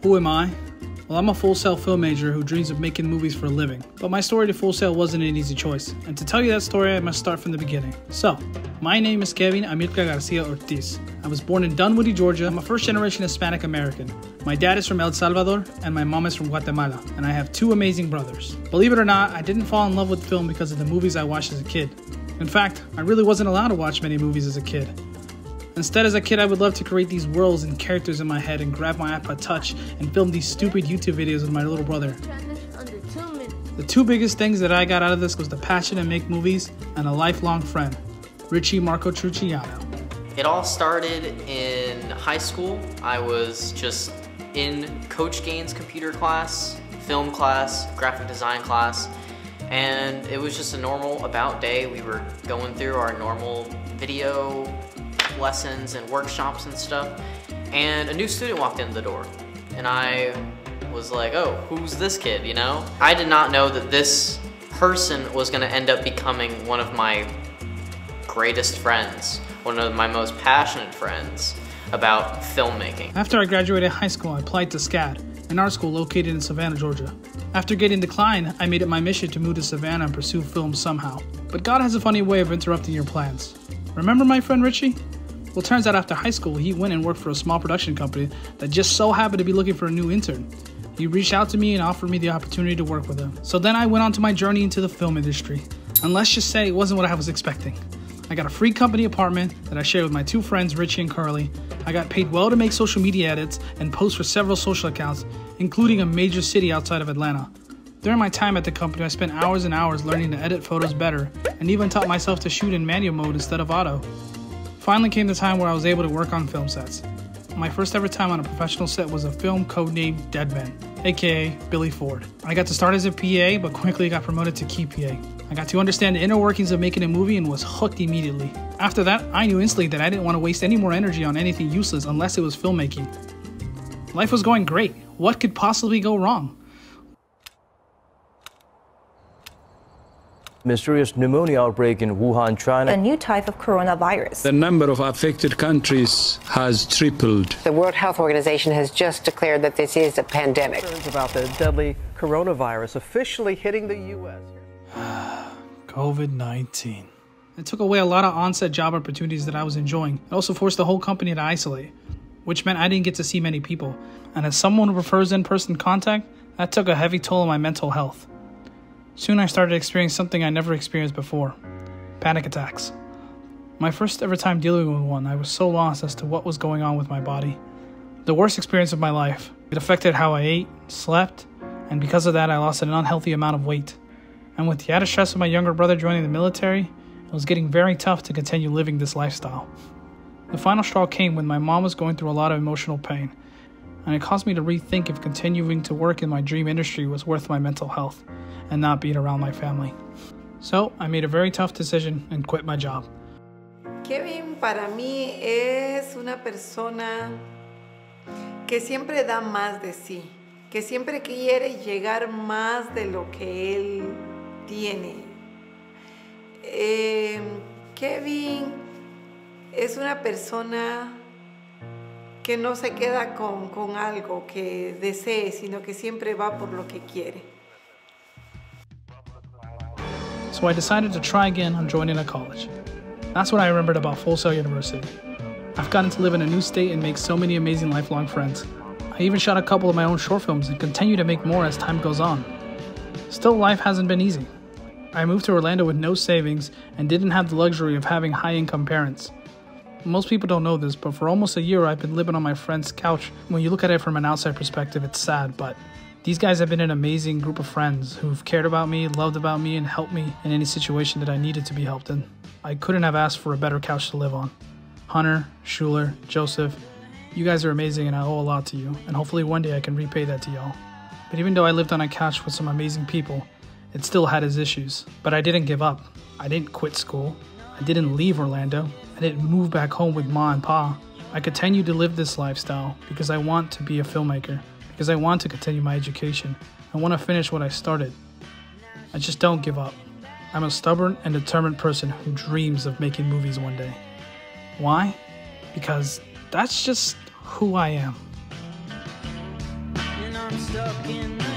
Who am I? Well, I'm a Fullsail film major who dreams of making movies for a living. But my story to Fullsail wasn't an easy choice. And to tell you that story, I must start from the beginning. So, my name is Kevin Amilcar Garcia Ortiz. I was born in Dunwoody, Georgia. I'm a first-generation Hispanic American. My dad is from El Salvador, and my mom is from Guatemala. And I have two amazing brothers. Believe it or not, I didn't fall in love with film because of the movies I watched as a kid. In fact, I really wasn't allowed to watch many movies as a kid. Instead, as a kid, I would love to create these worlds and characters in my head and grab my iPod Touch and film these stupid YouTube videos with my little brother. The two biggest things that I got out of this was the passion to make movies and a lifelong friend, Richie Marco Trucciano. It all started in high school. I was just in Coach Gaines' computer class, film class, graphic design class, and it was just a normal about day. We were going through our normal video lessons and workshops and stuff, and a new student walked in the door, and I was like, oh, who's this kid, you know? I did not know that this person was gonna end up becoming one of my greatest friends, one of my most passionate friends about filmmaking. After I graduated high school, I applied to SCAD, an art school located in Savannah, Georgia. After getting declined, I made it my mission to move to Savannah and pursue film somehow. But God has a funny way of interrupting your plans. Remember my friend Richie? Well, turns out after high school, he went and worked for a small production company that just so happened to be looking for a new intern. He reached out to me and offered me the opportunity to work with him. So then I went on to my journey into the film industry. And let's just say it wasn't what I was expecting. I got a free company apartment that I shared with my two friends, Richie and Carly. I got paid well to make social media edits and post for several social accounts, including a major city outside of Atlanta. During my time at the company, I spent hours and hours learning to edit photos better, and even taught myself to shoot in manual mode instead of auto. Finally came the time where I was able to work on film sets. My first ever time on a professional set was a film codenamed Dead Man, aka Billy Ford. I got to start as a PA, but quickly got promoted to key PA. I got to understand the inner workings of making a movie and was hooked immediately. After that, I knew instantly that I didn't want to waste any more energy on anything useless unless it was filmmaking. Life was going great. What could possibly go wrong? Mysterious pneumonia outbreak in Wuhan, China. A new type of coronavirus. The number of affected countries has tripled. The World Health Organization has just declared that this is a pandemic. Concerns about the deadly coronavirus officially hitting the U.S. COVID-19. It took away a lot of on-set job opportunities that I was enjoying. It also forced the whole company to isolate, which meant I didn't get to see many people. And as someone who prefers in-person contact, that took a heavy toll on my mental health. Soon I started experiencing something I never experienced before: panic attacks. My first ever time dealing with one, I was so lost as to what was going on with my body. The worst experience of my life. It affected how I ate, slept, and because of that I lost an unhealthy amount of weight. And with the added stress of my younger brother joining the military, it was getting very tough to continue living this lifestyle. The final straw came when my mom was going through a lot of emotional pain, and it caused me to rethink if continuing to work in my dream industry was worth my mental health and not being around my family. So I made a very tough decision and quit my job. Kevin para mí es una persona que siempre da más de sí, que siempre quiere llegar más de lo que él tiene. Kevin es una persona que no se queda con algo que desee, sino que siempre va por lo que quiere. So I decided to try again on joining a college. That's what I remembered about Fullsail University. I've gotten to live in a new state and make so many amazing lifelong friends. I even shot a couple of my own short films and continue to make more as time goes on. Still, life hasn't been easy. I moved to Orlando with no savings and didn't have the luxury of having high-income parents. Most people don't know this, but for almost a year I've been living on my friend's couch. When you look at it from an outside perspective, it's sad, but these guys have been an amazing group of friends who've cared about me, loved about me, and helped me in any situation that I needed to be helped in. I couldn't have asked for a better couch to live on. Hunter, Schuler, Joseph, you guys are amazing and I owe a lot to you, and hopefully one day I can repay that to y'all. But even though I lived on a couch with some amazing people, it still had its issues. But I didn't give up. I didn't quit school. I didn't leave Orlando. I didn't move back home with Ma and Pa. I continued to live this lifestyle because I want to be a filmmaker, because I want to continue my education. I want to finish what I started. I just don't give up. I'm a stubborn and determined person who dreams of making movies one day. Why? Because that's just who I am. stuck in the